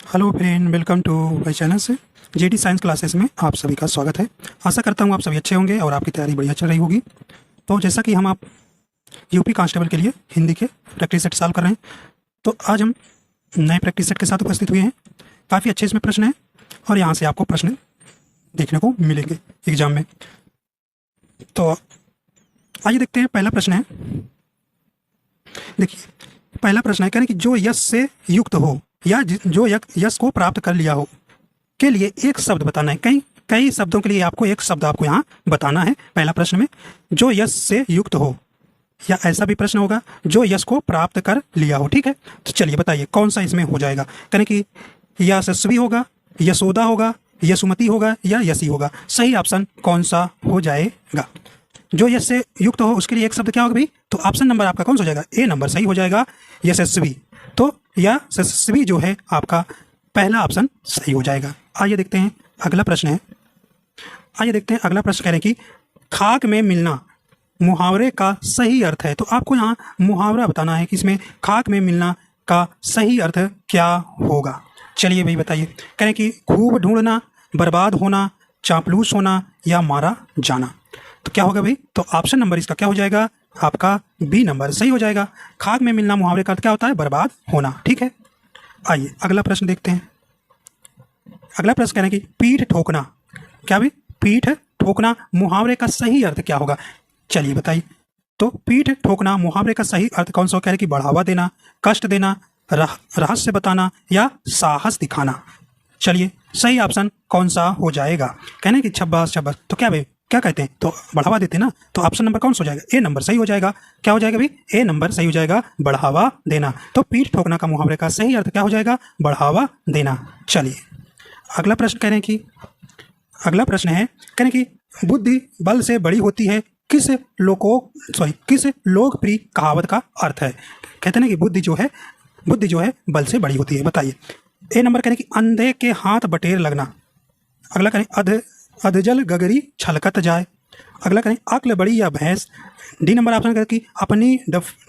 Hello friend, welcome to my channel से GD science classes में आप सभी का स्वागत है। आशा करता हूँ आप सभी अच्छे होंगे और आपकी तैयारी बढ़िया चल रही होगी। तो जैसा कि हम आप यूपी कांस्टेबल के लिए हिंदी के प्रैक्टिस सेट सॉल्व कर रहे हैं, तो आज हम नए प्रैक्टिस सेट के साथ उपस्थित हुए हैं। काफ़ी अच्छे इसमें प्रश्न हैं और यहाँ से आपको प्रश्न देखने को मिलेंगे एग्जाम में। तो आइए देखते हैं। पहला प्रश्न है, देखिए पहला प्रश्न है, कहने कि जो यश से युक्त हो या जो यश को प्राप्त कर लिया हो के लिए एक शब्द बताना है। कई शब्दों के लिए आपको एक शब्द आपको यहाँ बताना है। पहला प्रश्न में जो यश से युक्त हो, या ऐसा भी प्रश्न होगा जो यश को प्राप्त कर लिया हो। ठीक है, तो चलिए बताइए कौन सा इसमें हो जाएगा। कहने कि यशस्वी होगा, यशोदा होगा, यशुमती होगा या यशी होगा। सही ऑप्शन कौन सा हो जाएगा? जो यश से युक्त हो उसके लिए एक शब्द क्या होगा भाई? तो ऑप्शन नंबर आपका कौन सा हो जाएगा? ए नंबर सही हो जाएगा, यशस्वी। तो यशस्वी जो है आपका पहला ऑप्शन सही हो जाएगा। आइए देखते हैं अगला प्रश्न है। आइए देखते हैं अगला प्रश्न कह रहे हैं कि खाक में मिलना मुहावरे का सही अर्थ है। तो आपको यहाँ मुहावरा बताना है कि इसमें खाक में मिलना का सही अर्थ क्या होगा। चलिए भाई बताइए। कह रहे हैं कि खूब ढूंढना, बर्बाद होना, चापलूस होना या मारा जाना। तो क्या होगा भाई? तो ऑप्शन नंबर इसका क्या हो जाएगा? आपका बी नंबर सही हो जाएगा। खाक में मिलना मुहावरे का अर्थ क्या होता है? बर्बाद होना। ठीक है, आइए अगला प्रश्न देखते हैं। अगला प्रश्न कह रहे हैं कि पीठ ठोकना। क्या भाई? पीठ ठोकना मुहावरे का सही अर्थ क्या होगा? चलिए बताइए। तो पीठ ठोकना मुहावरे का सही अर्थ कौन सा? कह रहे कि बढ़ावा देना, कष्ट देना, रहस्य बताना या साहस दिखाना। चलिए सही ऑप्शन कौन सा हो जाएगा? कहने की छब्बास छब्बास। तो क्या भाई क्या कहते हैं? तो बढ़ावा देते हैं ना। तो ऑप्शन नंबर कौन सा हो जाएगा? ए नंबर सही हो जाएगा। क्या हो जाएगा भाई? ए नंबर सही हो जाएगा, बढ़ावा देना। तो पीठ ठोकना का मुहावरे का सही अर्थ क्या हो जाएगा? बढ़ावा देना। चलिए अगला प्रश्न कह रहे हैं कि अगला प्रश्न है, कह रहे हैं कि बुद्धि बल से बड़ी होती है किस लोकप्रिय कहावत का अर्थ है? कहते हैं कि बुद्धि जो है बल से बड़ी होती है। बताइए। ए नंबर कह रहे हैं कि अंधे के हाथ बटेर लगना। अगला करें अधजल गगरी छलकत जाए। अगला करें अक्ल बड़ी या भैंस। डी नंबर ऑप्शन करें कि अपनी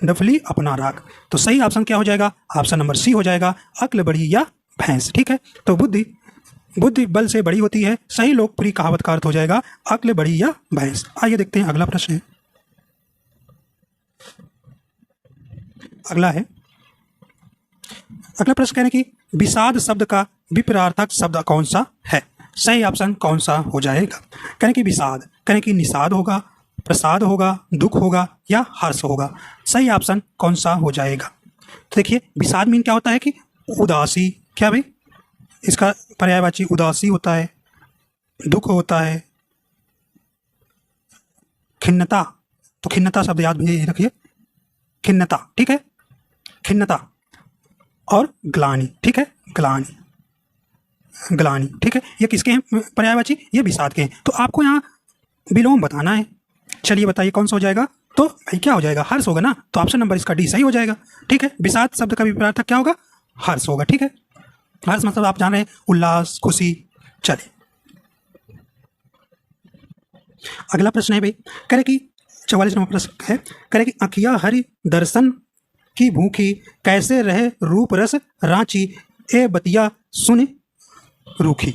डफली अपना राग। तो सही ऑप्शन क्या हो जाएगा? ऑप्शन नंबर सी हो जाएगा, अक्ल बड़ी या भैंस। ठीक है, तो बुद्धि बल से बड़ी होती है, सही लोकप्रिय कहावत का अर्थ हो जाएगा अक्ल बड़ी या भैंस। आइए देखते हैं अगला प्रश्न है। अगला प्रश्न कह रहे हैं कि विषाद शब्द का विपरीतार्थक शब्द कौन सा है? सही ऑप्शन कौन सा हो जाएगा? कहने की विषाद, कहने की निषाद होगा, प्रसाद होगा, दुख होगा या हर्ष होगा। सही ऑप्शन कौन सा हो जाएगा? तो देखिए विषाद मीन क्या होता है कि उदासी। क्या भाई? इसका पर्यायवाची उदासी होता है, दुख होता है, खिन्नता। तो खिन्नता शब्द याद भी रखिए, खिन्नता। ठीक है, खिन्नता और ग्लानि। ठीक है, ग्लानि। ठीक है, ये किसके हैं पर्यायवाची? ये विषाद के हैं। तो आपको यहाँ विलोम बताना है। चलिए बताइए कौन सा हो जाएगा? तो भाई क्या हो जाएगा? हर्ष होगा ना। तो ऑप्शन नंबर इसका डी सही हो जाएगा। ठीक है, विषाद शब्द का विपरीतार्थक क्या होगा? हर्ष होगा। ठीक है, हर्ष मतलब आप जान रहे हैं उल्लास, खुशी। चलिए अगला प्रश्न है भाई, कह रहे कि 44 नंबर प्रश्न है। कह रहे कि अखिया हरि दर्शन की भूखी, कैसे रहे रूप रस रांची, ए बतिया सुन रूखी।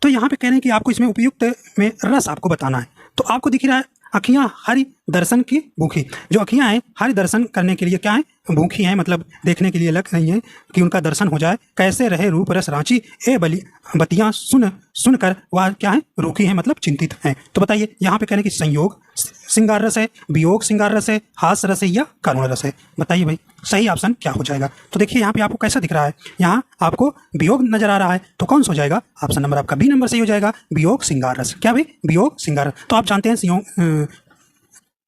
तो यहाँ पे कह रहे हैं कि आपको इसमें उपयुक्त में रस आपको बताना है। तो आपको दिख रहा है अखियाँ हरि दर्शन की भूखी। जो अखियाँ हैं हरि दर्शन करने के लिए क्या है? भूखी हैं, मतलब देखने के लिए लग रही हैं कि उनका दर्शन हो जाए। कैसे रहे रूप रस रांची, ए बतियाँ सुनकर वह क्या है? रूखी हैं, मतलब चिंतित हैं। तो बताइए यहाँ पे कहने की संयोग श्रृंगार रस है, वियोग श्रृंगार रस है, हास्य रस है या करुण रस है? बताइए भाई सही ऑप्शन क्या हो जाएगा? तो देखिए यहाँ पे आपको कैसा दिख रहा है? यहाँ आपको वियोग नजर आ रहा है, तो कौन सा हो जाएगा? ऑप्शन नंबर आपका बी नंबर सही हो जाएगा, वियोग श्रृंगार रस। क्या भाई? वियोग श्रृंगार रस। तो आप जानते हैं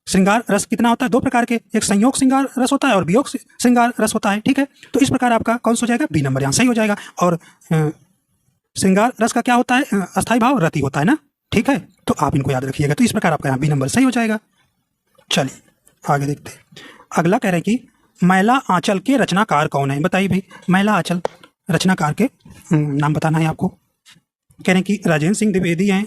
श्रृंगार रस कितना होता है? दो प्रकार के, एक संयोग श्रृंगार रस होता है और वियोग श्रृंगार रस होता है। ठीक है, तो इस प्रकार आपका कौन सा हो जाएगा? बी नंबर यहाँ सही हो जाएगा। और श्रृंगार रस का क्या होता है? अस्थायी भाव रति होता है ना। ठीक है, तो आप इनको याद रखिएगा। तो इस प्रकार आपका यहाँ बी नंबर सही हो जाएगा। चलिए आगे देखते हैं। अगला कह रहे हैं कि मैला आंचल के रचनाकार कौन है? बताइए भाई मैला आंचल रचनाकार के नाम बताना है आपको। कह रहे हैं कि राजेंद्र सिंह द्विवेदी हैं,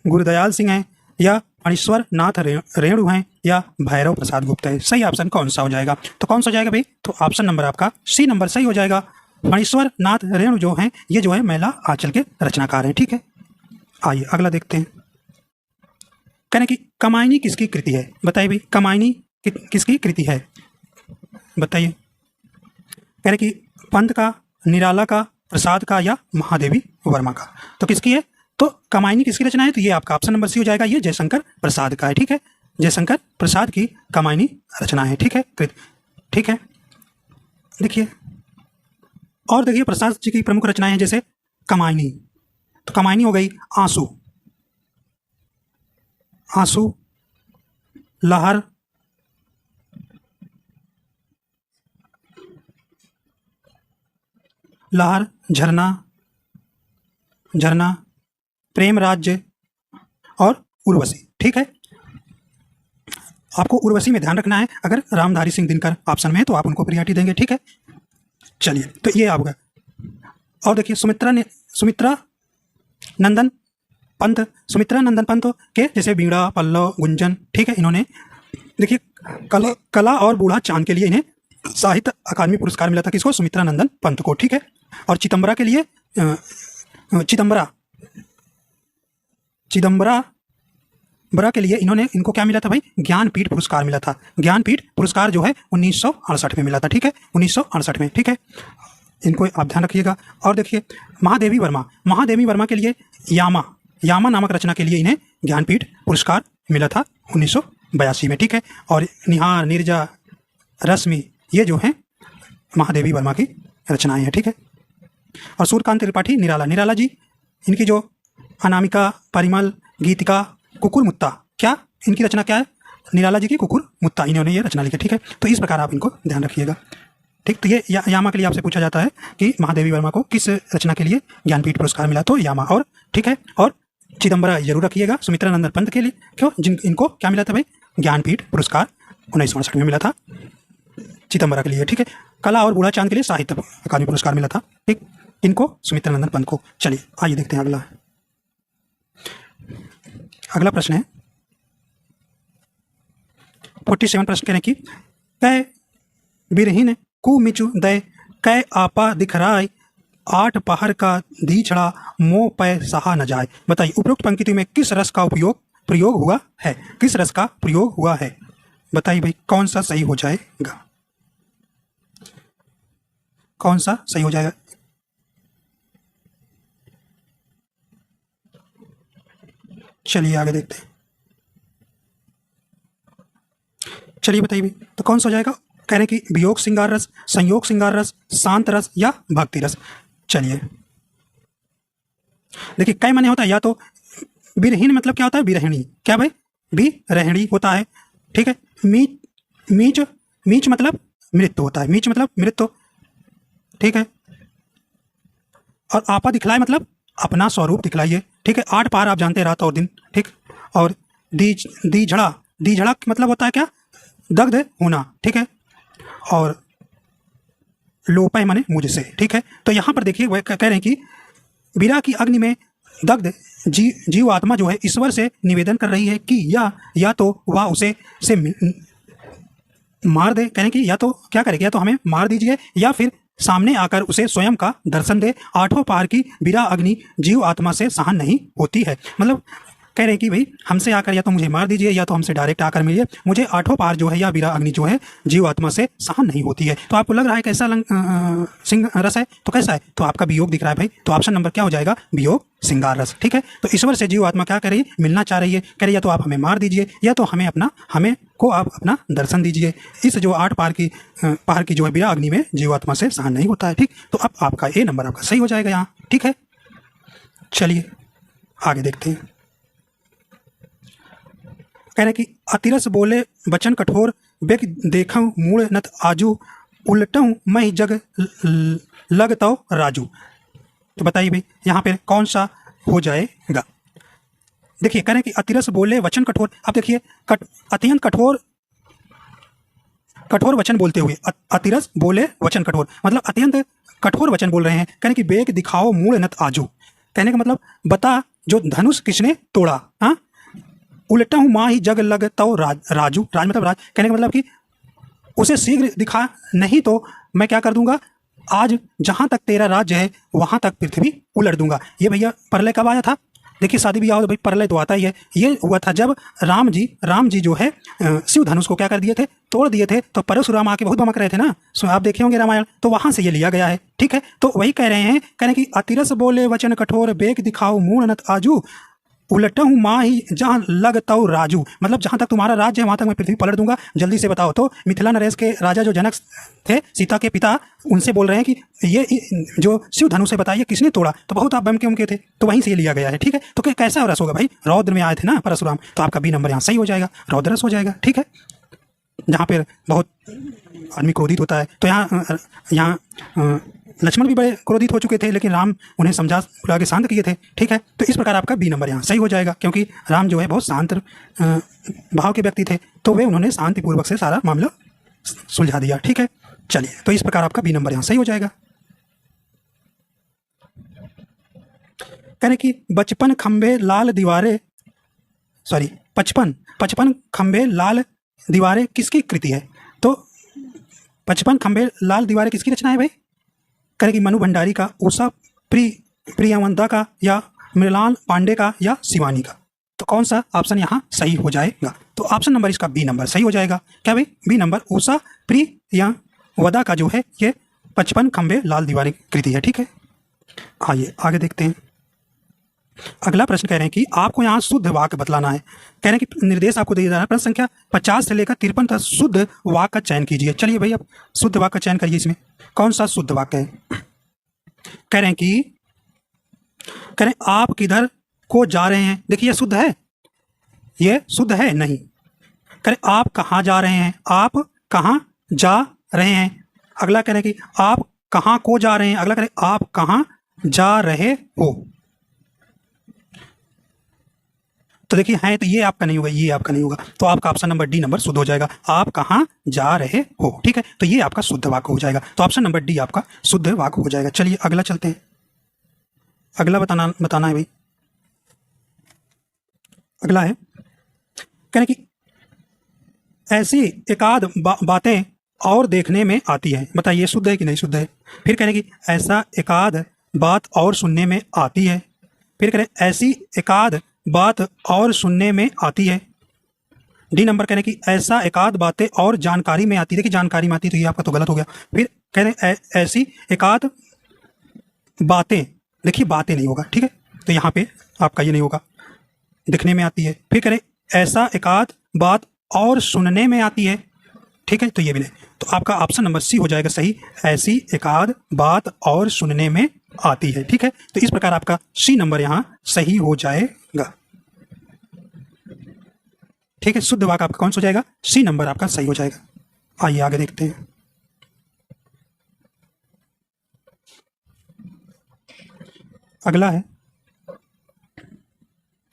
गुरुदयाल सिंह हैं या फणीश्वर नाथ रेणु हैं या भैरव प्रसाद गुप्ता है। सही ऑप्शन कौन सा हो जाएगा? तो कौन सा हो जाएगा भाई? तो ऑप्शन नंबर आपका सी नंबर सही हो जाएगा, फणीश्वर नाथ रेणु जो हैं ये जो है मैला आंचल के रचनाकार हैं। ठीक है, आइए अगला देखते हैं। कहने की कामायनी किसकी कृति है? बताइए भाई, कामायनी किसकी कृति है? बताइए। कहने की पंत का, निराला का, प्रसाद का या महादेवी वर्मा का? तो किसकी है? तो कामायनी किसकी रचना है? तो ये आपका ऑप्शन नंबर सी हो जाएगा, ये जयशंकर प्रसाद का है। ठीक है, जयशंकर प्रसाद की कामायनी रचना है। ठीक है, ठीक है। देखिए और देखिए प्रसाद जी की प्रमुख रचनाएं हैं जैसे कामायनी, तो कामायनी हो गई आंसू, आंसू, लहर, लहर, झरना, झरना, प्रेम राज्य और उर्वशी। ठीक है, आपको उर्वशी में ध्यान रखना है, अगर रामधारी सिंह दिनकर ऑप्शन में है तो आप उनको प्रियरिटी देंगे। ठीक है, चलिए तो ये आपका। और देखिए सुमित्रा नंदन पंत के जैसे बीड़ा, पल्लव, गुंजन। ठीक है, इन्होंने देखिए कला और बूढ़ा चांद के लिए इन्हें साहित्य अकादमी पुरस्कार मिला था। किसको? सुमित्रा नंदन पंत को। ठीक है, और चिदम्बरा के लिए चिदम्बरा के लिए इनको क्या मिला था भाई? ज्ञानपीठ पुरस्कार मिला था। ज्ञानपीठ पुरस्कार जो है 1968 में मिला था। ठीक है, 1968 में। ठीक है, इनको आप ध्यान रखिएगा। और देखिए महादेवी वर्मा के लिए यामा नामक रचना के लिए इन्हें ज्ञानपीठ पुरस्कार मिला था 1982 में। ठीक है, और निहार, नीरजा, रश्मि ये जो हैं महादेवी वर्मा की रचनाएं हैं। ठीक है, और सूर्यकांत त्रिपाठी निराला जी, इनकी जो अनामिका, परिमल, गीतिका, कुकुर मुत्ता, क्या इनकी रचना क्या है? निराला जी की कुकुर मुत्ता, इन्होंने ये रचना लिखी। ठीक है, तो इस प्रकार आप इनको ध्यान रखिएगा। ठीक, तो ये यामा के लिए आपसे पूछा जाता है कि महादेवी वर्मा को किस रचना के लिए ज्ञानपीठ पुरस्कार मिला? तो यामा। और ठीक है, और चिदम्बरा जरूर रखिएगा सुमित्रा नंदन पंत के लिए। क्यों? इनको क्या मिला था भाई? ज्ञानपीठ पुरस्कार 1968 में मिला था चिदम्बरा के लिए। ठीक है, कला और बूढ़ा चांद के लिए साहित्य अकादमी पुरस्कार मिला था। ठीक, इनको सुमित्रा नंदन पंत को। चलिए आइए देखते हैं अगला प्रश्न है 47 प्रश्न कहने की कै बिरहीन कु मिचु दय कै आपा दिखराय 8 पहर का दीछड़ा मोह पै सहा न जाए। बताइए उपरोक्त पंक्ति में किस रस का प्रयोग हुआ है? किस रस का प्रयोग हुआ है? बताइए भाई, कौन सा सही हो जाएगा? कौन सा सही हो जाएगा? चलिए आगे देखते हैं। चलिए बताइए भाई, तो कौन सा हो जाएगा? कह रहे हैं कि वियोग श्रृंगार रस, संयोग श्रृंगार रस, शांत रस या भक्ति रस। चलिए देखिए, कई माने होता है या तो बिरहीन मतलब क्या होता है? बिरहिणी। क्या भाई? बिरहिणी होता है। ठीक है, मीच मतलब मृत्यु होता है। मीच मतलब मृत्यु। ठीक है, और आपा दिखलाए मतलब अपना स्वरूप दिखलाइए। ठीक है, 8 पहर आप जानते हैं, रात और दिन। ठीक, और दीझड़ा मतलब होता है क्या? दग्ध होना। ठीक है, और लोपय माने मुझसे। ठीक है, तो यहाँ पर देखिए वह कह रहे हैं कि विरह की अग्नि में दग्ध जीव आत्मा जो है ईश्वर से निवेदन कर रही है कि या तो वह उसे से मार दे। कहने की या तो क्या करेगी? या तो हमें मार दीजिए या फिर सामने आकर उसे स्वयं का दर्शन दे। 8 पहर की विरह अग्नि जीव आत्मा से सहन नहीं होती है। मतलब कह रहे हैं कि भाई हमसे आकर या तो मुझे मार दीजिए या तो हमसे डायरेक्ट आकर मिलिए, मुझे 8 पहर जो है या विरह अग्नि जो है जीव आत्मा से सहन नहीं होती है। तो आपको लग रहा है कैसा सिंह रस है? तो कैसा है? तो आपका वियोग दिख रहा है भाई, तो ऑप्शन नंबर क्या हो जाएगा? वियोग श्रृंगार रस। ठीक है, तो ईश्वर से जीव आत्मा क्या कर रही है? मिलना चाह रही है। कह रही है या तो आप हमें मार दीजिए या तो हमें आप अपना दर्शन दीजिए। इस जो 8 पहर की जो है विरह अग्नि में जीव आत्मा से सहन नहीं होता है। ठीक, तो अब आपका ए नंबर आपका सही हो जाएगा यहाँ। ठीक है, चलिए आगे देखते हैं। कह रहे कि अतिरस बोले वचन कठोर बेक देखूं मूड़ नत आजू उलटूं मैं जग लगतो राजू। तो बताइए भाई यहाँ पे कौन सा हो जाएगा? देखिए कह रहे हैं कि अतिरस बोले वचन कठोर। अब देखिए अत्यंत कठोर वचन बोलते हुए, अतिरस बोले वचन कठोर मतलब अत्यंत कठोर वचन बोल रहे हैं। कहने की बेग दिखाओ मूड़ नत आजू, कहने का मतलब बता जो धनुष किसने तोड़ा। हाँ, उलटा हूँ माँ ही जग लगता राजू, राज मतलब राज। कहने का मतलब कि उसे शीघ्र दिखा, नहीं तो मैं क्या कर दूंगा, आज जहां तक तेरा राज्य है वहां तक पृथ्वी उलट दूंगा। ये भैया प्रलय कब आया था? देखिए शादी ब्याह तो भाई प्रलय तो आता ही है। ये हुआ था जब राम जी जो है शिव धनुष को क्या कर दिए थे, तोड़ दिए थे। तो परशुराम आके बहुत धमक रहे थे ना, सो आप देखे होंगे रामायण, तो वहां से ये लिया गया है। ठीक है, तो वही कह रहे हैं कि अतिरस बोले वचन कठोर, बेग दिखाओ मूढ़ नत आजू, उलटहूँ माँ ही जहाँ लगताऊ राजू। मतलब जहाँ तक तुम्हारा राज्य है वहाँ तक मैं पृथ्वी पलट दूंगा, जल्दी से बताओ। तो मिथिला नरेश के राजा जो जनक थे, सीता के पिता, उनसे बोल रहे हैं कि ये जो शिव धनुष है बताइए किसने तोड़ा? तो बहुत आप बम के उनके थे, तो वहीं से ये लिया गया है। ठीक है, तो कैसा रस होगा भाई? रौद्र में आए थे ना परशुराम, तो आपका बी नंबर यहाँ सही हो जाएगा, रौद्ररस हो जाएगा। ठीक है, जहाँ पर बहुत आदमी क्रोधित होता है। तो यहाँ लक्ष्मण भी बड़े क्रोधित हो चुके थे, लेकिन राम उन्हें समझा बुला के शांत किए थे। ठीक है, तो इस प्रकार आपका बी नंबर यहाँ सही हो जाएगा, क्योंकि राम जो है बहुत शांत भाव के व्यक्ति थे, तो वे उन्होंने शांतिपूर्वक से सारा मामला सुलझा दिया। ठीक है, चलिए, तो इस प्रकार आपका बी नंबर यहाँ सही हो जाएगा। कहने कि बचपन खंबे लाल दीवारें, सॉरी 55 खंबे लाल दीवारें किसकी कृति है? तो 55 खंबे लाल दीवारें किसकी रचना है भाई? करें कि मनु भंडारी का, उषा प्रियवंता का, या मृणाल पांडे का, या शिवानी का। तो कौन सा ऑप्शन यहाँ सही हो जाएगा? तो ऑप्शन नंबर इसका बी नंबर सही हो जाएगा। क्या भाई? बी नंबर, उषा प्रियवदा का जो है ये 55 खंबे लाल दीवारें कृति है। ठीक है, आइए आगे देखते हैं। अगला प्रश्न कह रहे हैं कि आपको यहाँ शुद्ध वाक्य बतलाना है। कह रहे हैं कि निर्देश आपको दिया जा रहा है, प्रश्न संख्या 50 से लेकर 53 तक शुद्ध वाक्य का चयन कीजिए। चलिए भाई, अब शुद्ध वाक्य का चयन करिए। इसमें कौन सा शुद्ध वाक्य है? कह रहे हैं कि आप किधर को जा रहे हैं? देखिए ये शुद्ध है, ये शुद्ध है नहीं। कह रहे आप कहाँ जा रहे हैं? आप कहाँ जा रहे हैं। अगला कह रहे हैं कि आप कहाँ को जा रहे हैं। अगला कह रहे हैं आप कहाँ जा रहे हो। तो देखिए है, तो ये आपका नहीं होगा, ये आपका नहीं होगा, तो आपका ऑप्शन नंबर डी नंबर शुद्ध हो जाएगा। आप कहाँ जा रहे हो। ठीक है, तो ये आपका शुद्ध वाक्य हो जाएगा, तो ऑप्शन नंबर डी आपका शुद्ध वाक्य हो जाएगा। चलिए अगला चलते हैं, अगला बताना है भाई। अगला है, कह रहे कि ऐसी एकाध बातें और देखने में आती है, बताइए शुद्ध है कि नहीं शुद्ध है। फिर कह रहे कि ऐसा एकाध बात और सुनने में आती है। फिर कह रहे ऐसी एकाध बात और सुनने में आती है। डी नंबर कह रहे कि ऐसा एकाध बातें और जानकारी में आती है। देखिए जानकारी में आती है, तो ये आपका तो गलत हो गया। फिर कह रहे ऐसी एकाध बातें, देखिए बातें नहीं होगा। ठीक है, तो यहाँ पे आपका ये नहीं होगा, दिखने में आती है। फिर कह रहे ऐसा एकाध बात और सुनने में आती है। ठीक है, तो ये भी नहीं, तो आपका ऑप्शन नंबर सी हो जाएगा सही, ऐसी एकाध बात और सुनने में आती है। ठीक है, तो इस प्रकार आपका सी नंबर यहाँ सही हो जाएगा। ठीक है, शुद्ध वाक्य आपका कौन सा हो जाएगा? सी नंबर आपका सही हो जाएगा। आइए आगे देखते हैं। अगला है,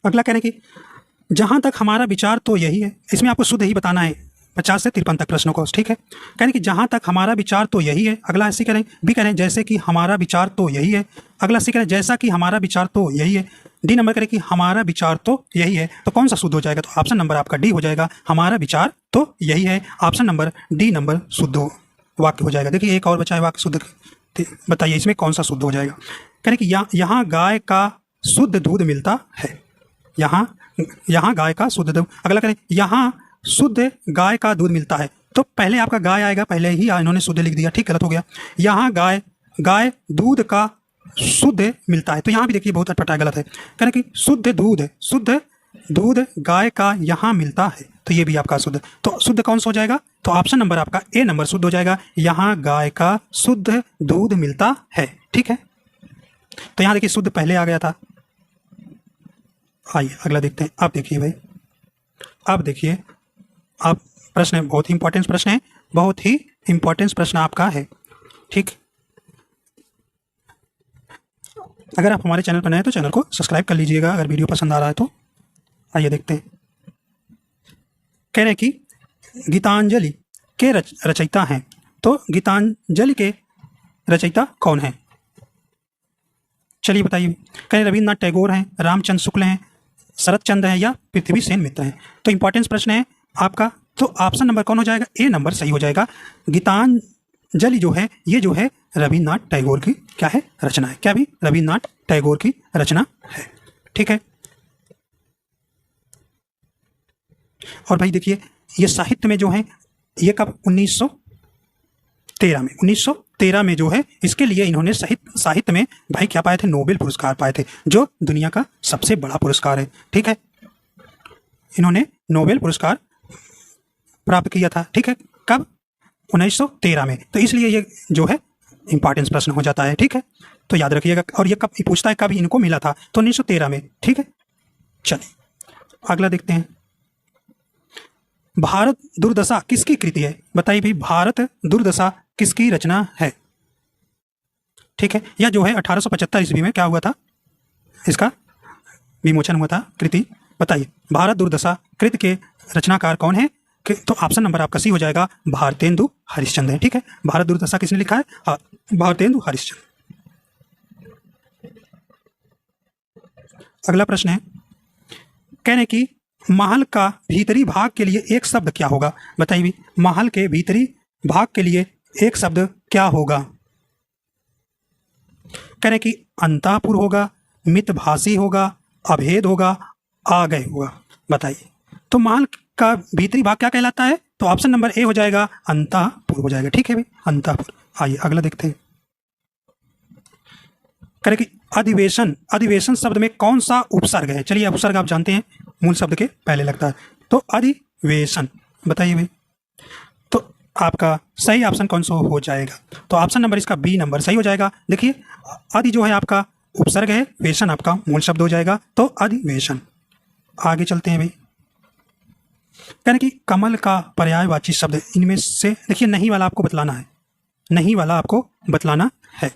अगला कह रहे हैं कि जहां तक हमारा विचार तो यही है। इसमें आपको शुद्ध ही बताना है 50 से 53 तक प्रश्नों को। ठीक है, कह रहे कि जहां तक हमारा विचार तो यही है। अगला ऐसे करें, बी करें जैसे कि हमारा विचार तो यही है। अगला सी करें जैसा कि हमारा विचार तो यही है। डी नंबर करें कि हमारा विचार तो यही है। तो कौन सा शुद्ध हो जाएगा? तो ऑप्शन नंबर आपका डी हो जाएगा, हमारा विचार तो यही है। ऑप्शन नंबर डी नंबर शुद्ध वाक्य हो जाएगा। देखिए एक और बचा है वाक्य शुद्ध, बताइए इसमें कौन सा शुद्ध हो जाएगा? कह रहे कि यहाँ गाय का शुद्ध दूध मिलता है। यहाँ गाय का शुद्ध दूध। अगला करें यहाँ शुद्ध गाय का दूध मिलता है। तो पहले आपका गाय आएगा, पहले ही इन्होंने शुद्ध लिख दिया। ठीक, गलत हो गया। यहाँ गाय दूध का शुद्ध मिलता है, तो यहाँ भी देखिए बहुत अटपटा गलत है। कह रहे कि शुद्ध दूध गाय का यहाँ मिलता है, तो ये भी आपका शुद्ध। तो शुद्ध कौन सा हो जाएगा? तो ऑप्शन नंबर आपका ए नंबर शुद्ध हो जाएगा, यहाँ गाय का शुद्ध दूध मिलता है। ठीक है, तो यहाँ देखिए शुद्ध पहले आ गया था। आइए अगला देखते हैं। आप देखिए भाई, आप देखिए, आप प्रश्न बहुत ही इंपॉर्टेंट प्रश्न है, बहुत ही इंपॉर्टेंट प्रश्न आपका है। ठीक, अगर आप हमारे चैनल पर नए हैं तो चैनल को सब्सक्राइब कर लीजिएगा अगर वीडियो पसंद आ रहा है तो। आइए देखते हैं। कह रहे हैं कि गीतांजलि के रचयिता हैं, तो गीतांजलि के रचयिता कौन है? चलिए बताइए। कह रविन्द्रनाथ टैगोर हैं, रामचंद्र शुक्ल हैं, शरत चंद्र हैं, या पृथ्वी सेन मित्र हैं। तो इंपॉर्टेंस प्रश्न है आपका, तो ऑप्शन नंबर कौन हो जाएगा? ए नंबर सही हो जाएगा। जल जो है ये जो है रविन्द्रनाथ टैगोर की क्या है, रचना है। क्या भी, रविन्द्रनाथ टैगोर की रचना है। ठीक है। और भाई देखिए ये साहित्य में जो है ये कब 1913 में, 1913 में जो है इसके लिए इन्होंने साहित्य में भाई क्या पाए थे, नोबेल पुरस्कार पाए थे, जो दुनिया का सबसे बड़ा पुरस्कार है। ठीक है, इन्होंने नोबेल पुरस्कार प्राप्त किया था। ठीक है, कब, 1913 में। तो इसलिए ये जो है इंपॉर्टेंस प्रश्न हो जाता है। ठीक है, तो याद रखिएगा। और ये कब पूछता है, कब इनको मिला था, तो 1913 में। ठीक है, चलिए अगला देखते हैं। भारत दुर्दशा किसकी कृति है, बताइए भाई, भारत दुर्दशा किसकी रचना है। ठीक है, यह जो है 1875 ईस्वी में क्या हुआ था, इसका विमोचन हुआ था, कृति। बताइए भारत दुर्दशा कृति के रचनाकार कौन है। तो ऑप्शन नंबर आपका सी हो जाएगा, भारतेंदु हरिश्चंद्र है। ठीक है, भारत दुर्दशा किसने लिखा है, भारतेंदु हरिश्चंद्र। अगला प्रश्न है, कह रहे कि महल का भीतरी भाग के लिए एक शब्द क्या होगा। बताइए महल के भीतरी भाग के लिए एक शब्द क्या होगा। कह रहे कि अंतःपुर होगा, मितभाषी होगा, अभेद होगा, आ गए होगा। बताइए तो महल का भीतरी भाग क्या कहलाता है, तो ऑप्शन नंबर ए हो जाएगा, अंतःपुर हो जाएगा। ठीक है भाई, अंतःपुर। आइए अगला देखते हैं। कह रहे कि अधिवेशन, अधिवेशन शब्द में कौन सा उपसर्ग है। चलिए उपसर्ग आप जानते हैं मूल शब्द के पहले लगता है, तो अधिवेशन। बताइए भाई, तो आपका सही ऑप्शन कौन सा हो जाएगा, तो ऑप्शन नंबर इसका बी नंबर सही हो जाएगा। देखिए अधि जो है आपका उपसर्ग है, वेशन आपका मूल शब्द हो जाएगा, तो अधिवेशन। आगे चलते हैं भाई। कहने कि कमल का पर्यायवाची शब्द इनमें से, देखिए नहीं वाला आपको बतलाना है, नहीं वाला आपको बतलाना है।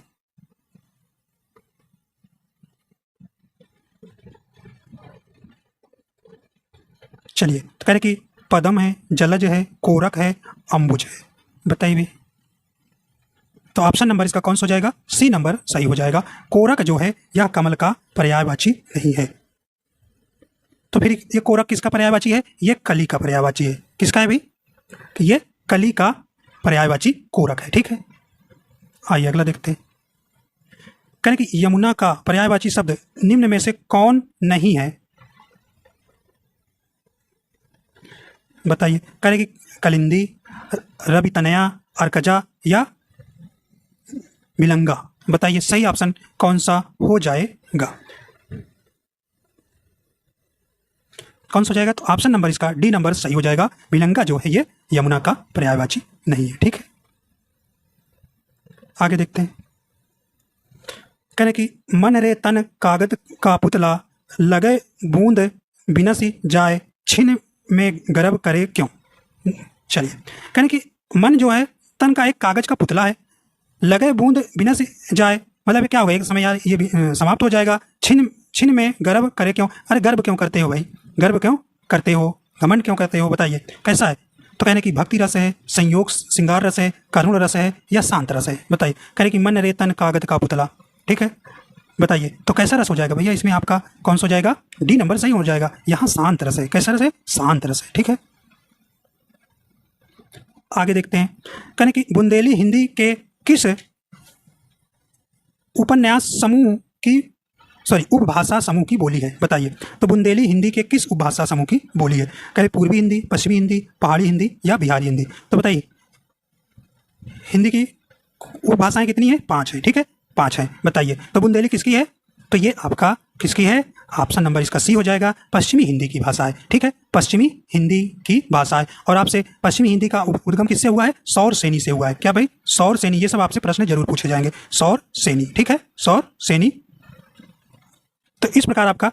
चलिए तो कह रहे कि पदम है, जलज है, कोरक है, अंबुज है। बताइए भी, तो ऑप्शन नंबर इसका कौन सा हो जाएगा, सी नंबर सही हो जाएगा। कोरक जो है यह कमल का पर्यायवाची नहीं है। तो फिर ये कोरक किसका पर्यायवाची है, ये कली का पर्यायवाची है। किसका है भाई, तो ये कली का पर्यायवाची कोरक है। ठीक है, आइए अगला देखते हैं। कहें कि यमुना का पर्यायवाची शब्द निम्न में से कौन नहीं है। बताइए, कहें कि कलिंदी, रवि तनया, अर्कजा या मिलंगा। बताइए सही ऑप्शन कौन सा हो जाएगा, कौन सा हो जाएगा, तो ऑप्शन नंबर इसका डी नंबर सही हो जाएगा। मिलंगा जो है ये यमुना का पर्यायवाची नहीं है। ठीक है, आगे देखते हैं। कह रहे कि मन रे तन कागज का पुतला, लगे बूंद बिनसी जाए, छिन में गर्व करे क्यों। चलिए, कहने कि मन जो है तन का एक कागज का पुतला है, लगे बूंद बिनस जाए, मतलब क्या होगा, एक समय यार ये भी समाप्त हो जाएगा। छिन में गर्व करे क्यों, अरे गर्व क्यों करते हो भाई, गर्व क्यों करते हो, घमंड क्यों करते हो। बताइए कैसा है, तो कहने की भक्ति रस है, संयोग श्रृंगार रस है, करुण रस है या शांत रस है। बताइए, कहने की मन रे तन कागज का पुतला। ठीक है, बताइए तो कैसा रस हो जाएगा भैया, इसमें आपका कौन सा हो जाएगा, डी नंबर सही हो जाएगा। यहाँ शांत रस है, कैसा रस है, शांत रस है। ठीक है, आगे देखते हैं। कहने की बुंदेली हिंदी के किस उपन्यास समूह की, उपभाषा समूह की बोली है। बताइए, तो बुंदेली हिंदी के किस उपभाषा समूह की बोली है। कहे पूर्वी हिंदी, पश्चिमी हिंदी, पहाड़ी हिंदी या बिहारी हिंदी। तो बताइए हिंदी की उपभाषाएं कितनी है, 5 है। ठीक है, 5 है। बताइए तो बुंदेली किसकी है, तो ये आपका किसकी है, ऑप्शन नंबर इसका सी हो जाएगा, पश्चिमी हिंदी की भाषा है। ठीक है, पश्चिमी हिंदी की भाषा है। और आपसे पश्चिमी हिंदी का उद्गम किससे हुआ है, सौर सेनी से हुआ है। क्या भाई, सौर सेनी। ये सब आपसे प्रश्न जरूर पूछे जाएंगे, सौर सेनी। ठीक है, सौर सेनी। तो इस प्रकार आपका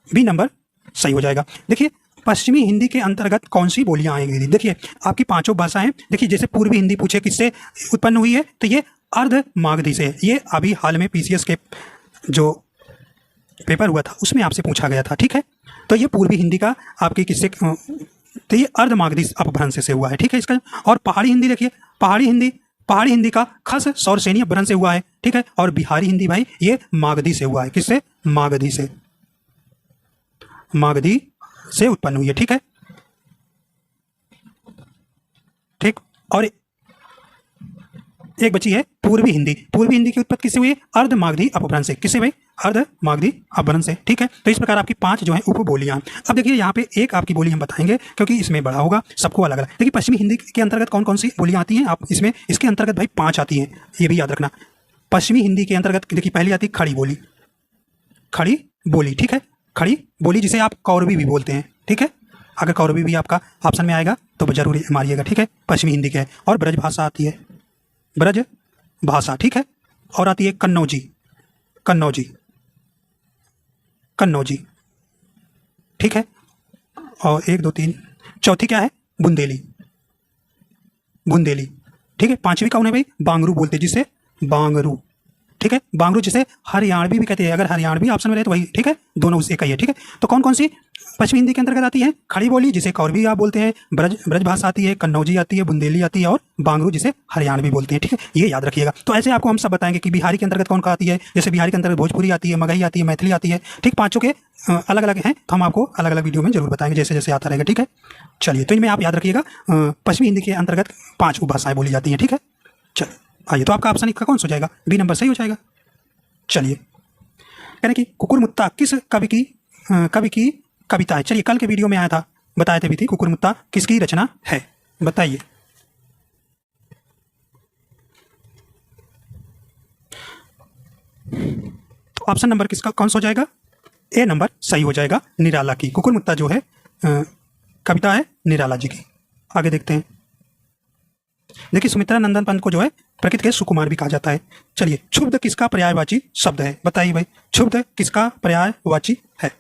बी नंबर सही हो जाएगा। देखिए पश्चिमी हिंदी के अंतर्गत कौन सी बोलियां आएंगी। देखिए आपकी 5 भाषाएं, देखिए जैसे पूर्वी हिंदी पूछे किससे उत्पन्न हुई है, तो ये अर्ध मागधी से। ये अभी हाल में पीसीएस के जो पेपर हुआ था उसमें आपसे पूछा गया था। ठीक है, तो ये पूर्वी हिंदी का आपकी किससे, तो ये अर्ध मागधी अपभ्रंश से हुआ है। ठीक है, इसका। और पहाड़ी हिंदी, देखिए पहाड़ी हिंदी का खस सौर सेनी अपभ्रंश से हुआ है। ठीक है, और बिहारी हिंदी भाई ये मागधी से हुआ है। किससे, मागधी से, मागधी से उत्पन्न हुई है। ठीक है, ठीक। और एक बची है पूर्वी हिंदी। पूर्वी हिंदी की उत्पत्ति किससे हुई? अर्धमागधी अपभ्रंश से। किससे भाई? अर्धमागधी अपभ्रंश से। ठीक है, तो इस प्रकार आपकी 5 जो है उपबोलियां। अब देखिए यहाँ पे एक आपकी बोली हम बताएंगे क्योंकि इसमें बड़ा होगा, सबको अलग अलग। देखिए पश्चिमी हिंदी के अंतर्गत कौन कौन सी बोलियां आती हैं? आप इसमें इसके अंतर्गत भाई 5 आती हैं, ये भी याद रखना। पश्चिमी हिंदी के अंतर्गत देखिए पहली आती है खड़ी बोली। खड़ी बोली, ठीक है, खड़ी बोली जिसे आप कौरवी भी बोलते हैं। ठीक है, अगर कौरवी भी आपका ऑप्शन में आएगा तो जरूर मारिएगा। ठीक है, पश्चिमी हिंदी के है। और ब्रज भाषा आती है, ब्रज भाषा। ठीक है, और आती है कन्नौजी। कन्नौजी, कन्नौजी। ठीक है, और 1 2 3 चौथी क्या है? बुंदेली। बुंदेली। ठीक है, 5वीं कौन है भाई? बांगरू बोलते हैं जिसे, बांगरू। ठीक है, बांगरू जिसे हरियाणवी भी कहते हैं। अगर हरियाणवी ऑप्शन में रहे तो वही। ठीक है, दोनों एक ही है। ठीक है, तो कौन कौन सी पश्चिमी हिंदी के अंतर्गत आती है? खड़ी बोली जिसे कौरवी आप बोलते हैं, ब्रज भाषा आती है, कन्नौजी आती है, बुंदेली आती है, और बांगरू जिसे हरियाणवी बोलते हैं। ठीक है, ये याद रखिएगा। तो ऐसे आपको हम सब बताएंगे कि बिहारी के अंतर्गत कौन कौन आती है। जैसे बिहारी के अंतर्गत भोजपुरी आती है, मगही आती है, मैथिली आती है। ठीक, 5 के अलग अलग हैं, तो हम आपको अलग अलग वीडियो में जरूर बताएंगे जैसे जैसे आता रहेगा। ठीक है, चलिए, तो इनमें आप याद रखिएगा पश्चिमी हिंदी के अंतर्गत 5 उपभाषाएं बोली जाती हैं। ठीक है, चलिए आइए, तो आपका ऑप्शन इसका कौन सा हो जाएगा? बी नंबर सही हो जाएगा। चलिए, यानी कि कुकुरमुत्ता किस कवि की कविता है? चलिए, कल के वीडियो में आया था, बताए थे भी थी, कुकुरमुत्ता किसकी रचना है? बताइए। तो ऑप्शन नंबर किसका कौन सा हो जाएगा? ए नंबर सही हो जाएगा, निराला की। कुकुरमुत्ता जो है कविता है निराला जी की। आगे देखते हैं। देखिए, सुमित्रा नंदन पंत को जो है प्रकृति के सुकुमार भी कहा जाता है। चलिए, क्षुब्ध किसका पर्यायवाची शब्द है? बताइए भाई, क्षुब्ध किसका पर्यायवाची है?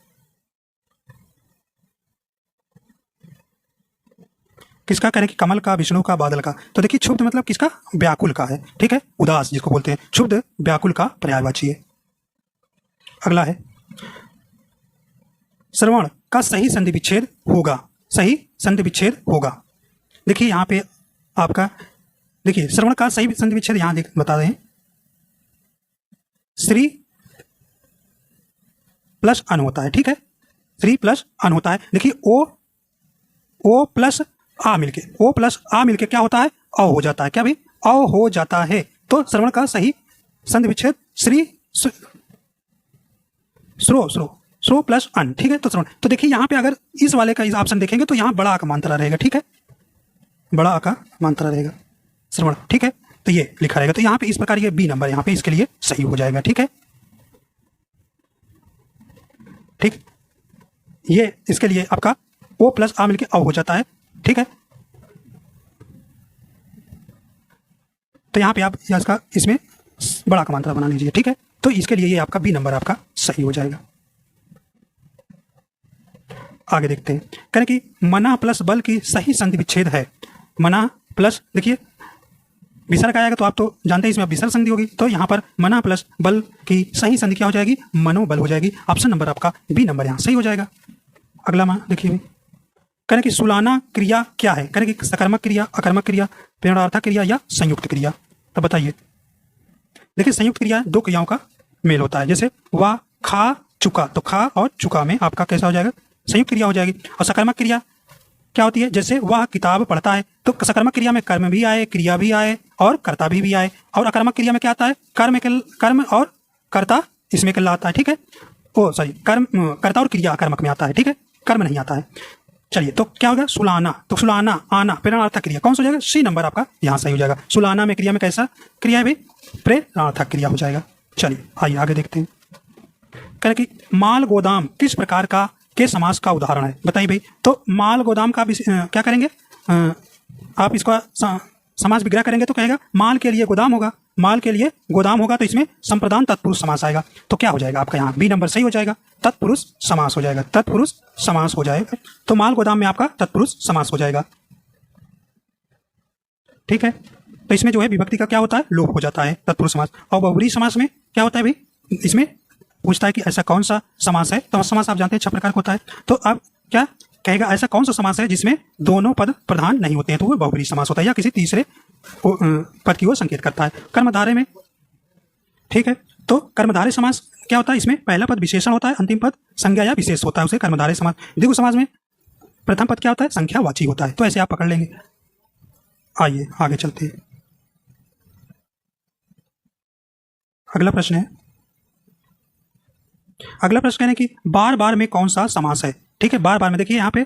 किसका? करें कि कमल का, विष्णु का, बादल का। तो देखिए, क्षुब्ध मतलब किसका? व्याकुल का है। ठीक है, उदास जिसको बोलते हैं, क्षुब्ध व्याकुल का पर्यायवाची है। अगला है, श्रवण का सही संधि विच्छेद होगा। सही संधि विच्छेद होगा। देखिए यहाँ पे आपका, देखिए श्रवण का सही संधि विच्छेद यहां बता रहे हैं, श्री प्लस अन होता है। ठीक है, श्री प्लस अन होता है। देखिए ओ प्लस आ मिलके क्या होता है? अ हो जाता है। क्या भाई? अ हो जाता है। तो श्रवण का सही संधि विच्छेद श्री श्रो प्लस अन। ठीक है, तो श्रवण। तो देखिए यहाँ पे अगर इस वाले का ऑप्शन देखेंगे तो यहाँ बड़ा आ का मात्रा रहेगा। ठीक है, बड़ा आ का मात्रा रहेगा श्रवण। ठीक है, तो ये लिखा रहेगा। तो यहाँ पे इस प्रकार ये बी नंबर यहाँ पे इसके लिए सही हो जाएगा। ठीक है, ठीक, ये इसके लिए आपका ओ प्लस आ मिलके अ हो जाता है। ठीक है, तो यहाँ पे आप इसका इसमें बड़ा का मात्रा बना लीजिए। ठीक है, तो इसके लिए ये आपका बी नंबर आपका सही हो जाएगा। आगे देखते हैं। कहें कि मना प्लस बल की सही संधि विच्छेद है। मना प्लस, देखिए विसर्ग आएगा तो आप तो जानते हैं इसमें विसर्ग संधि होगी। तो यहाँ पर मना प्लस बल की सही संधि क्या हो जाएगी? मनोबल हो जाएगी। ऑप्शन नंबर आपका बी नंबर यहाँ सही हो जाएगा। अगला मान देखिए, करें कि सुलाना क्रिया क्या है? करें कि सकर्मक क्रिया, अकर्मक क्रिया, प्रेरणार्थक क्रिया या संयुक्त क्रिया? तो बताइए। देखिए, संयुक्त क्रिया 2 क्रियाओं का मेल होता है। जैसे वह खा चुका, तो खा और चुका में आपका कैसा हो जाएगा? संयुक्त क्रिया हो जाएगी। और सकर्मक क्रिया क्या होती है? जैसे वह किताब पढ़ता है, तो सकर्मक क्रिया में कर्म भी आए, क्रिया भी आए और कर्ता भी आए। और अकर्मक क्रिया में क्या आता है? कर्म और कर्ता इसमें कल आता है। ठीक है, ओ सॉरी, कर्ता और क्रिया अकर्मक में आता है। ठीक है, कर्म नहीं आता है। चलिए, तो क्या होगा? सुलाना, तो सुलाना आना प्रेरणार्थक क्रिया कौन सा हो जाएगा? सी नंबर आपका यहाँ सही हो जाएगा। सुलाना में क्रिया में कैसा क्रिया है भाई? प्रेरणार्थक क्रिया हो जाएगा। चलिए आइए आगे देखते हैं। कह कि माल गोदाम किस प्रकार का के समास का उदाहरण है? बताइए भाई। तो माल गोदाम का क्या करेंगे? आप इसका समास विग्रह करेंगे तो कहेगा माल के लिए गोदाम होगा। माल के लिए गोदाम होगा तो इसमें संप्रदान तत्पुरुष समास आएगा। तो क्या हो जाएगा आपका? यहाँ बी नंबर सही हो जाएगा, तत्पुरुष समास हो जाएगा। तत्पुरुष समास हो जाएगा। तो माल गोदाम में आपका तत्पुरुष समास हो जाएगा। ठीक है, तो इसमें जो है विभक्ति का क्या होता है? लोप हो जाता है, तत्पुरुष समास। और बहुब्रीहि समास में क्या होता है भाई? इसमें पूछता है कि ऐसा कौन सा समास है? तो समास आप जानते हैं 6 प्रकार का होता है। तो अब क्या कहेगा? ऐसा कौन सा समास है जिसमें दोनों पद प्रधान नहीं होते हैं? तो वो बहुब्रीहि समास होता है या किसी तीसरे पद की ओर संकेत करता है। कर्मधारय में, ठीक है, तो कर्मधारय समास क्या होता है? इसमें पहला पद विशेषण होता है, अंतिम पद संज्ञा या विशेष होता है, उसे कर्मधारय समास। द्विगु समास में प्रथम पद क्या होता है? संख्यावाची होता है। तो ऐसे आप पकड़ लेंगे। आइए आगे चलते हैं। अगला प्रश्न है, अगला प्रश्न है कि बार बार में कौन सा समास है। ठीक है, बार बार में देखिए यहाँ पे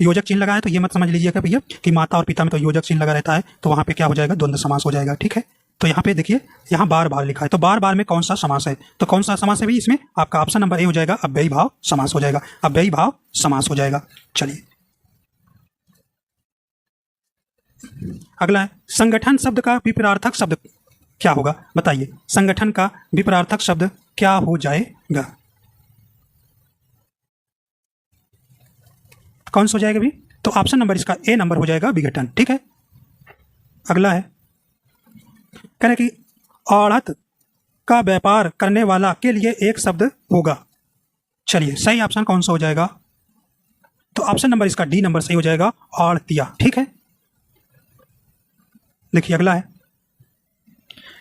योजक चिन्ह लगा है, तो ये मत समझ लीजिएगा भैया कि माता और पिता में तो योजक चिन्ह लगा रहता है, तो वहाँ पे क्या हो जाएगा, द्वंद्व समास हो जाएगा। ठीक है, तो यहाँ पे देखिए यहाँ बार बार लिखा है, तो बार बार में कौन सा समास है, तो कौन सा समास है भाई, इसमें आपका ऑप्शन नंबर ए हो जाएगा, अव्ययी भाव समास हो जाएगा, अव्ययी भाव समास हो जाएगा। चलिए अगला है, संगठन शब्द का विपरीतार्थक शब्द क्या होगा, बताइए। संगठन का विपरीतार्थक शब्द क्या हो जाएगा, कौन सा हो जाएगा भी, तो ऑप्शन नंबर इसका ए नंबर हो जाएगा, विघटन। ठीक है, अगला है, कह रहे कि औरत का व्यापार करने वाला के लिए एक शब्द होगा। चलिए सही ऑप्शन कौन सा हो जाएगा, तो ऑप्शन नंबर इसका डी नंबर सही हो जाएगा, औरतिया। ठीक है, देखिए अगला है,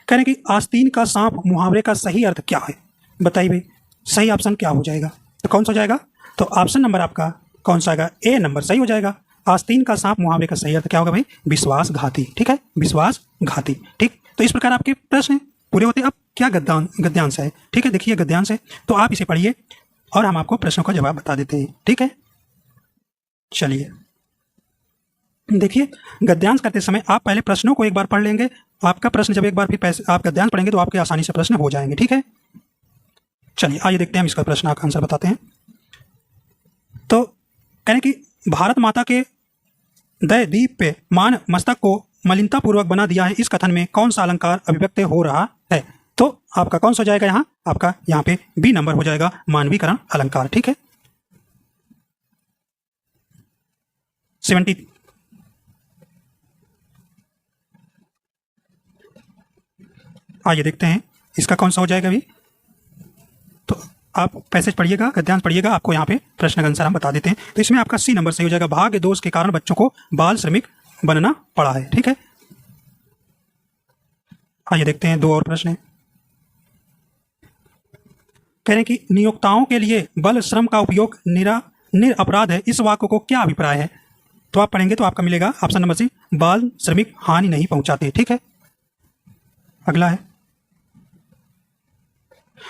कह रहे कि आस्तीन का सांप मुहावरे का सही अर्थ क्या है, बताइए भाई सही ऑप्शन क्या हो जाएगा, तो कौन सा हो जाएगा, तो ऑप्शन नंबर आपका कौन सा आएगा, ए नंबर सही हो जाएगा। आस्तीन का सांप मुहावरे का सही अर्थ क्या होगा भाई, विश्वासघाती। ठीक है, विश्वासघाती। ठीक, तो इस प्रकार आपके प्रश्न पूरे होते हैं। अब क्या गद्यांश है, ठीक है, देखिए गद्यांश है, तो आप इसे पढ़िए और हम आपको प्रश्नों का जवाब बता देते हैं। ठीक है, चलिए देखिए गद्यांश करते समय आप पहले प्रश्नों को एक बार पढ़ लेंगे, आपका प्रश्न जब एक बार फिर आप गद्यांश पढ़ेंगे तो आपके आसानी से प्रश्न हो जाएंगे। ठीक है, चलिए आइए देखते हैं हम इसका प्रश्न का आंसर बताते हैं। तो कहने कि भारत माता के दय दीप पे मान मस्तक को मलिनता पूर्वक बना दिया है, इस कथन में कौन सा अलंकार अभिव्यक्त हो रहा है, तो आपका कौन सा हो जाएगा, यहाँ आपका यहाँ पे बी नंबर हो जाएगा, मानवीकरण अलंकार। ठीक है, 70 आइए देखते हैं इसका कौन सा हो जाएगा भी, तो आप पैसेज पढ़िएगा, गद्यांश पढ़िएगा, आपको यहाँ पे प्रश्न का आंसर हम बता देते हैं। तो इसमें आपका सी नंबर सही हो जाएगा, भाग्य दोष के कारण बच्चों को बाल श्रमिक बनना पड़ा है। ठीक है, आइए देखते हैं दो और प्रश्न है, कह रहे हैं कि नियोक्ताओं के लिए बल श्रम का उपयोग निरपराध है, इस वाक्य को क्या अभिप्राय है, तो आप पढ़ेंगे तो आपका मिलेगा ऑप्शन नंबर सी, बाल श्रमिक हानि नहीं पहुंचाते। ठीक है, अगला है,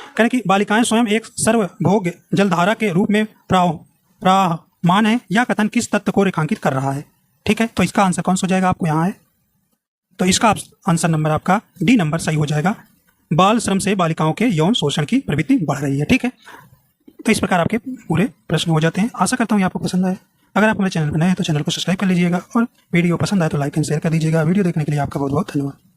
कह रहे कि बालिकाएं स्वयं एक सर्वभोग्य जलधारा के रूप में प्रामान है, यह कथन किस तत्व को रेखांकित कर रहा है। ठीक है, तो इसका आंसर कौन सा हो जाएगा, आपको यहाँ है, तो इसका आंसर नंबर आपका डी नंबर सही हो जाएगा, बाल श्रम से बालिकाओं के यौन शोषण की प्रवृत्ति बढ़ रही है। ठीक है, तो इस प्रकार आपके पूरे प्रश्न हो जाते हैं। आशा करता हूँ ये आपको पसंद आए। अगर आप हमारे चैनल पर नए हैं तो चैनल को सब्सक्राइब कर लीजिएगा और वीडियो पसंद आए तो लाइक एंड शेयर कर दीजिएगा। वीडियो देखने के लिए आपका बहुत बहुत धन्यवाद।